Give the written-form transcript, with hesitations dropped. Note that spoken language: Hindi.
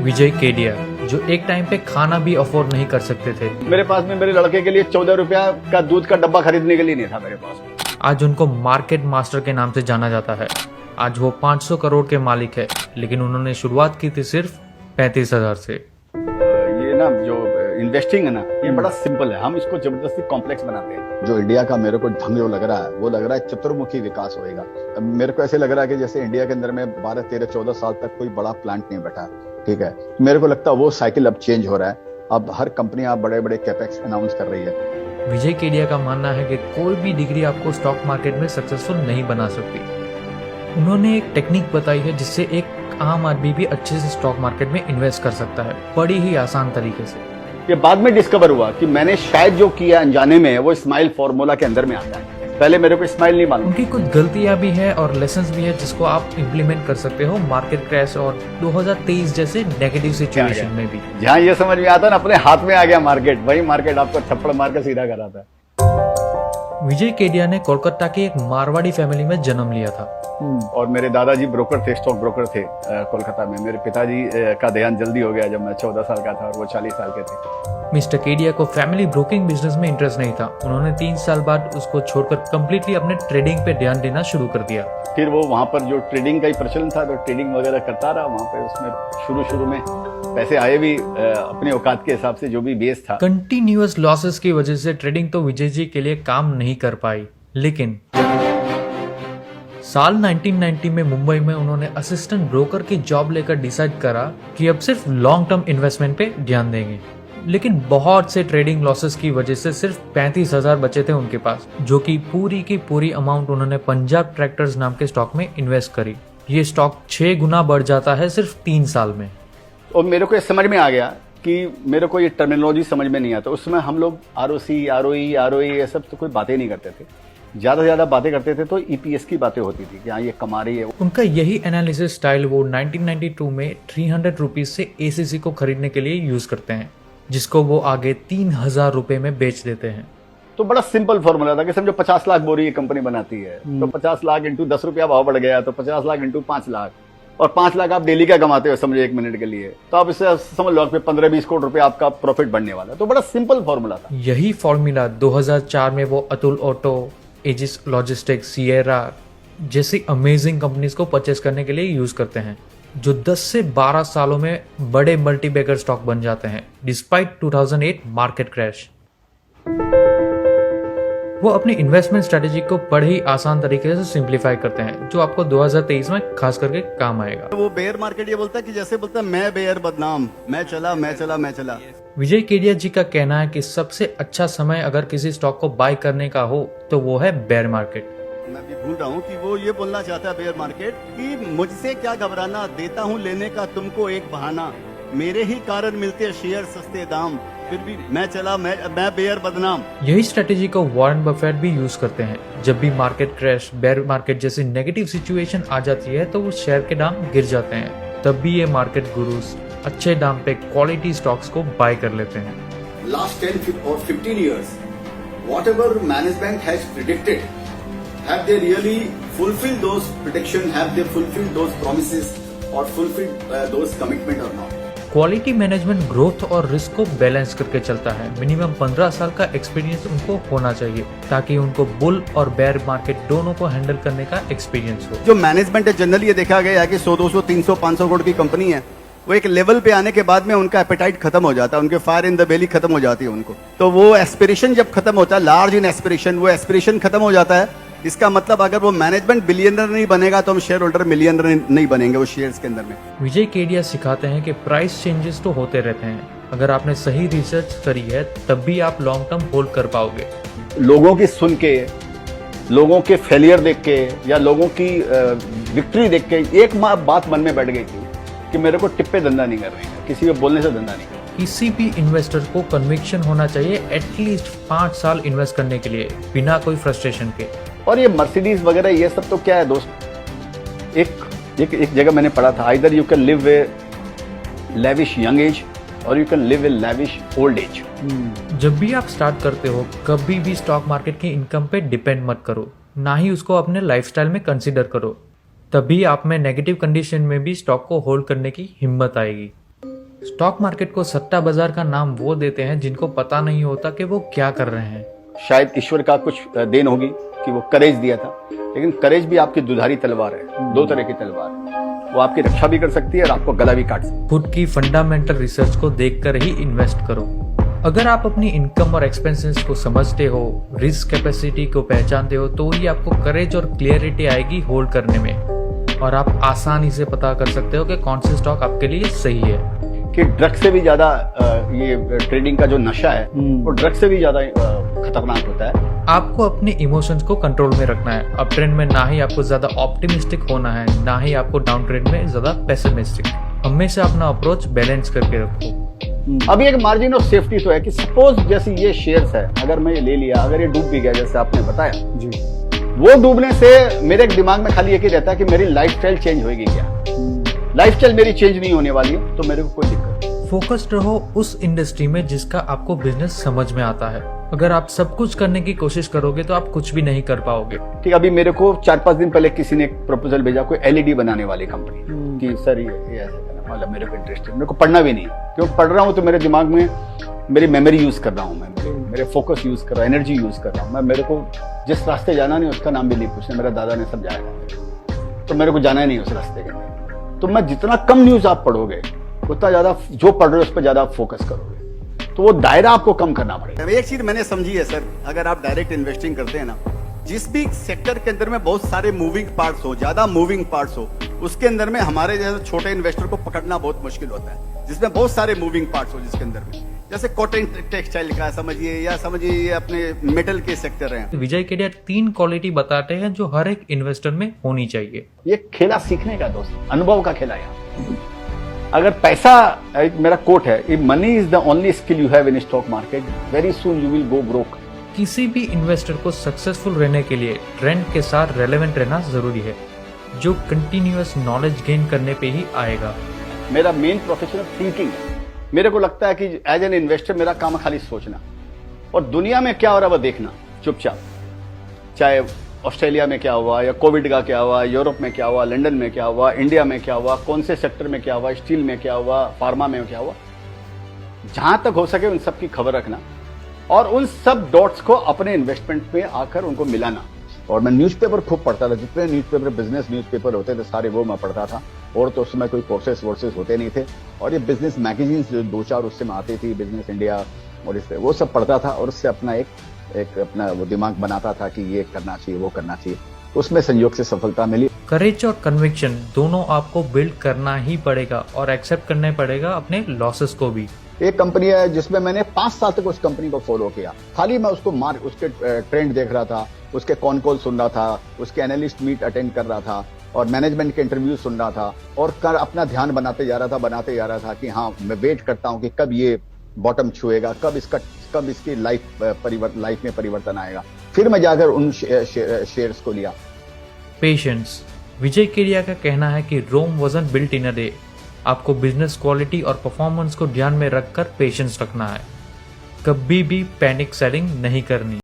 विजय केडिया, जो एक टाइम पे खाना भी अफोर्ड नहीं कर सकते थे, मेरे पास में मेरे लड़के के लिए 14 रुपया का दूध का डब्बा खरीदने के लिए नहीं था मेरे पास। आज उनको मार्केट मास्टर के नाम से जाना जाता है। आज वो 500 करोड़ के मालिक है, लेकिन उन्होंने शुरुआत की थी सिर्फ 35,000 से। ये ना जो इन्वेस्टिंग है ना, ये बड़ा सिंपल है, हम इसको जबरदस्ती कॉम्प्लेक्स बनाते हैं। जो इंडिया का मेरे को ढंग जो लग रहा है, वो लग रहा है चतुर्मुखी विकास होएगा। अब मेरे को ऐसे लग रहा है कि जैसे इंडिया के अंदर में 12, 13, 14 साल तक कोई बड़ा प्लांट नहीं बैठा, ठीक है। मेरे को लगता है वो साइकिल अब चेंज हो रहा है। अब हर कंपनी आप बड़े बड़े कैपेक्स अनाउंस कर रही है। विजय केडिया का मानना है कि कोई भी डिग्री आपको स्टॉक मार्केट में सक्सेसफुल नहीं बना सकती। उन्होंने एक टेक्निक बताई है जिससे एक आम आदमी भी अच्छे से स्टॉक मार्केट में इन्वेस्ट कर सकता है, बड़ी ही आसान तरीके से। ये बाद में डिस्कवर हुआ कि मैंने शायद जो किया अनजाने में, वो स्माइल फॉर्मूला के अंदर में आता है। पहले मेरे को स्माइल नहीं मालूम। उनकी कुछ गलतियां भी है और लेसन्स भी है जिसको आप इम्प्लीमेंट कर सकते हो मार्केट क्रैश और 2023 जैसे नेगेटिव सिचुएशन में भी। जहाँ ये समझ में आता है ना, अपने हाथ में आ गया मार्केट, वही मार्केट आपको थप्पड़ मार के सीधा कराता है। विजय केडिया ने कोलकाता की एक मारवाड़ी फैमिली में जन्म लिया था और मेरे दादाजी ब्रोकर थे, स्टॉक ब्रोकर थे कोलकाता में। मेरे पिताजी का देहांत जल्दी हो गया जब मैं 14 साल का था और वो 40 साल के थे। मिस्टर केडिया को फैमिली ब्रोकिंग बिजनेस में इंटरेस्ट नहीं था। उन्होंने 3 साल बाद उसको छोड़कर कंप्लीटली अपने ट्रेडिंग पे ध्यान देना शुरू कर दिया। फिर वो वहाँ पर जो ट्रेडिंग का ही प्रचलन था, तो ट्रेडिंग वगैरह करता रहा वहाँ पे। उसमें शुरू में पैसे आए भी अपने औकात के हिसाब से, जो भी बेस था। कंटिन्यूअस लॉसेस की वजह से ट्रेडिंग तो विजय जी के लिए काम नहीं कर पाई, लेकिन साल 1990 में मुंबई में उन्होंने असिस्टेंट ब्रोकर की जॉब लेकर डिसाइड करा कि अब सिर्फ लॉन्ग टर्म इन्वेस्टमेंट पे ध्यान देंगे। लेकिन बहुत से ट्रेडिंग लॉसेस की वजह से सिर्फ 35,000 बचे थे उनके पास, जो कि पूरी की पूरी अमाउंट उन्होंने पंजाब ट्रैक्टर्स नाम के स्टॉक में इन्वेस्ट करी। ये स्टॉक 6 गुना बढ़ जाता है सिर्फ 3 साल में। और मेरे को ये समझ में आ गया कि मेरे को ये टर्मिनोलॉजी समझ में नहीं आता। उसमें हम लोग आरओसी, आरओई ये सब तो कोई बातें नहीं करते थे। ज्यादा से ज्यादा बातें करते थे तो ईपीएस की बातें होती थी कि हाँ ये कमा रही है। उनका यही एनालिसिस स्टाइल वो 1992 में 300 रुपीज से एसीसी को खरीदने के लिए यूज करते हैं, जिसको वो आगे 3,000 रुपए में बेच देते हैं। तो बड़ा सिंपल फॉर्मूला था कि समझो 50 लाख बोरी ये कंपनी बनाती है, तो 50 लाख इंटू 10 रुपया भाव बढ़ गया, तो 50 लाख इंटू 5 लाख, और 5 लाख आप डेली का कमाते हो समझो 1 मिनट के लिए, तो आप इससे समझ लो 15-20 करोड़ रुपए आपका प्रॉफिट बढ़ने वाला है। तो बड़ा सिंपल फॉर्मूला था। यही फॉर्मूला 2004 में वो अतुल ऑटो, एजिस लॉजिस्टिक्स, सिएरा जैसी अमेजिंग कंपनीज को परचेस करने के लिए यूज करते हैं, जो 10 से 12 सालों में बड़े मल्टीबैगर स्टॉक बन जाते हैं डिस्पाइट 2008 मार्केट क्रैश। वो अपनी इन्वेस्टमेंट स्ट्रेटेजी को बड़े ही आसान तरीके से सिंप्लीफाई करते हैं, जो आपको 2023 में खास करके काम आएगा। वो बेयर मार्केट ये बोलता है कि जैसे बोलता है मैं बेयर बदनाम, मैं चला। विजय केडिया जी का कहना है कि सबसे अच्छा समय अगर किसी स्टॉक को बाय करने का हो तो वो है बेयर मार्केट। मैं भी भूल रहा हूँ कि वो ये बोलना चाहता है बेयर मार्केट कि मुझसे क्या घबराना, देता हूँ लेने का तुमको एक बहाना, मेरे ही कारण मिलते शेयर सस्ते दाम, फिर भी मैं बेयर बदनाम। यही स्ट्रेटेजी को वॉरेन बफेट भी यूज करते हैं। जब भी मार्केट क्रैश, बेयर मार्केट जैसी नेगेटिव सिचुएशन आ जाती है तो वो शेयर के दाम गिर जाते हैं। तब भी ये मार्केट गुरुज अच्छे दाम पे क्वालिटी स्टॉक्स को बाय कर लेते हैं। Last 10 or 15 years, whatever management has predicted, have they really fulfilled those predictions? Have they fulfilled those promises or fulfilled those commitment or not? Quality management growth और रिस्क को बैलेंस करके चलता है। मिनिमम 15 साल का एक्सपीरियंस उनको होना चाहिए ताकि उनको बुल और बेयर मार्केट दोनों को हैंडल करने का एक्सपीरियंस हो। जो मैनेजमेंट है जनरली ये देखा गया है कि 100, 200, 300, 500 करोड़ की कंपनी है, वो एक लेवल पे आने के बाद में उनका एपेटाइट खत्म हो जाता है, उनके फायर इन द बेली खत्म हो जाती है उनको। तो वो एस्पिरेशन जब खत्म होता है, लार्ज इन एस्पिरेशन, वो एस्पिरेशन खत्म हो जाता है। इसका मतलब अगर वो मैनेजमेंट बिलियनर नहीं बनेगा तो हम शेयर होल्डर मिलियनर नहीं बनेंगे वो शेयर्स के अंदर में। विजय केडिया सिखाते हैं कि प्राइस चेंजेस तो होते रहते हैं, अगर आपने सही रिसर्च करी है तब भी आप लॉन्ग टर्म होल्ड कर पाओगे। लोगों की सुन के, लोगों के फेलियर देख के या लोगों की विक्ट्री देख के एक बात मन में बैठ गई थी कि मेरे को टिप्पे धंधा नहीं कर रहे हैं, किसी को बोलने से धंधा नहीं कर। किसी भी इन्वेस्टर को कन्विक्शन होना चाहिए एटलीस्ट 5 साल इन्वेस्ट करने के लिए बिना कोई फ्रस्ट्रेशन के। और ये मर्सिडीज वगैरह ये सब तो क्या है दोस्त, एक जगह मैंने पढ़ा था, either you can live a lavish young age or you can live a lavish old age. जब भी आप स्टार्ट करते हो कभी भी स्टॉक मार्केट की इनकम पे डिपेंड मत करो, ना ही उसको अपने लाइफस्टाइल में कंसीडर करो। तभी आप में नेगेटिव कंडीशन में भी स्टॉक को होल्ड करने की हिम्मत आएगी। स्टॉक मार्केट को सट्टा बाजार का नाम वो देते हैं जिनको पता नहीं होता कि वो क्या कर रहे हैं। शायद ईश्वर का कुछ देन होगी कि वो करेज दिया था, लेकिन करेज भी आपकी दुधारी तलवार है। दो तरह की तलवार है, वो आपकी रक्षा भी कर सकती है और आपको गला भी काट सकती है। खुद की फंडामेंटल रिसर्च को देखकर ही इन्वेस्ट करो। अगर आप अपनी इनकम और एक्सपेंसेस को समझते हो, रिस्क कैपेसिटी को पहचानते हो, तो ही आपको करेज और क्लियरिटी आएगी होल्ड करने में, और आप आसानी से पता कर सकते हो कि कौन से स्टॉक आपके लिए सही है। कि ड्रग से भी ज्यादा ये ट्रेडिंग का जो नशा है वो ड्रग से भी ज्यादा खतरनाक होता है। आपको अपने इमोशंस को कंट्रोल में रखना है। अप ट्रेंड में ना ही आपको ज्यादा ऑप्टिमिस्टिक होना है, ना ही आपको डाउन ट्रेंड में ज्यादा पेसिमिस्टिक। हमेशा अपना अप्रोच बैलेंस करके रखो। अभी एक मार्जिन ऑफ सेफ्टी तो है कि सपोज जैसे ये शेयर्स है, अगर मैं ये ले लिया, अगर ये डूब भी गया जैसे आपने बताया जी, वो डूबने से मेरे दिमाग में खाली एक ही रहता है कि मेरी लाइफस्टाइल चेंज होगी क्या। लाइफस्टाइल मेरी चेंज नहीं होने वाली है तो मेरे को कोई दिक्कत नहीं। फोकस्ड रहो उस इंडस्ट्री में जिसका आपको बिजनेस समझ में आता है। अगर आप सब कुछ करने की कोशिश करोगे तो आप कुछ भी नहीं कर पाओगे। ठीक, अभी मेरे को 4-5 दिन पहले किसी ने एक प्रपोजल भेजा, कोई एलईडी बनाने वाली कंपनी कि सर ये ऐसा करना, मतलब मेरे को इंटरेस्ट है। मेरे को पढ़ना भी नहीं, क्यों पढ़ रहा हूँ तो मेरे दिमाग में मेरी मेमोरी यूज कर रहा हूँ, मैं मेरे फोकस यूज कर रहा हूँ, एनर्जी यूज कर रहा हूँ। मैं मेरे को जिस रास्ते जाना नहीं उसका नाम भी नहीं पूछना, मेरा दादा ने समझाया था, तो मेरे को जाना ही नहीं उस रास्ते के। तो मैं जितना कम न्यूज आप पढ़ोगे उतना ज्यादा जो पढ़ रहे हो उस पर ज्यादा फोकस करोगे, तो वो दायरा आपको कम करना पड़ेगा। एक चीज मैंने समझी है सर, अगर आप डायरेक्ट इन्वेस्टिंग करते हैं ना, जिस भी सेक्टर के अंदर में बहुत सारे मूविंग पार्ट्स हो, ज्यादा मूविंग पार्ट्स हो, उसके अंदर में हमारे जैसे छोटे इन्वेस्टर को पकड़ना बहुत मुश्किल होता है, जिसमें बहुत सारे मूविंग पार्ट्स हो, जिसके अंदर में जैसे कॉटन टेक्सटाइल का समझिए, या समझिए ये अपने मेटल के सेक्टर हैं। विजय केडिया 3 क्वालिटी बताते हैं जो हर एक इन्वेस्टर में होनी चाहिए। ये खेला सीखने का दोस्त, अनुभव का खेला यार। अगर पैसा, मेरा कोट है, money is the only skill you have in stock market, very soon you will go broke. किसी भी इन्वेस्टर को सक्सेसफुल रहने के लिए ट्रेंड के साथ रेलेवेंट रहना जरूरी है, जो कंटिन्यूअस नॉलेज गेन करने पे ही आएगा। मेरा मेन प्रोफेशन थिंकिंग है। मेरे को लगता है कि एज एन इन्वेस्टर मेरा काम है खाली सोचना, और दुनिया में क्या हो रहा है वो देखना चुपचाप। चाहे ऑस्ट्रेलिया में क्या हुआ, या कोविड का क्या हुआ, यूरोप में क्या हुआ, लंदन में क्या हुआ, इंडिया में क्या हुआ, कौन से सेक्टर में क्या हुआ, स्टील में क्या हुआ, फार्मा में क्या हुआ, जहां तक हो सके उन सब की खबर रखना, और उन सब डॉट्स को अपने इन्वेस्टमेंट में आकर उनको मिलाना। और मैं न्यूज़पेपर खूब पढ़ता था, जितने न्यूज़पेपर बिजनेस न्यूज़पेपर होते थे सारे वो मैं पढ़ता था, और तो उसमें कोई कोर्सेस वोर्सेस होते नहीं थे, और ये बिजनेस मैगजीन्स जो 2-4 उससे में आती थी, बिजनेस इंडिया और इससे वो सब पढ़ता था, और उससे अपना एक अपना वो दिमाग बनाता था कि ये करना चाहिए, वो करना चाहिए। उसमें संयोग से सफलता मिली। करेज और कन्विक्शन दोनों आपको बिल्ड करना ही पड़ेगा, और एक्सेप्ट करना पड़ेगा अपने लॉसेस को भी। एक कंपनी है जिसमें मैंने 5 साल तक उस कंपनी को फॉलो किया, खाली मैं उसको उसके ट्रेंड देख रहा था, उसके कॉन कॉल सुन रहा था, उसके एनालिस्ट मीट अटेंड कर रहा था, और मैनेजमेंट के इंटरव्यू सुन रहा था, और अपना ध्यान बनाते जा रहा था कि हाँ मैं वेट करता हूँ कि कब ये बॉटम छुएगा, कब इसकी लाइफ में परिवर्तन आएगा। फिर मैं जाकर उन शेयर्स को लिया। पेशेंस। विजय केडिया का कहना है कि Rome wasn't built in a day. आपको बिजनेस क्वालिटी और परफॉर्मेंस को ध्यान में रखकर पेशेंस रखना है। कभी भी पैनिक सेलिंग नहीं करनी।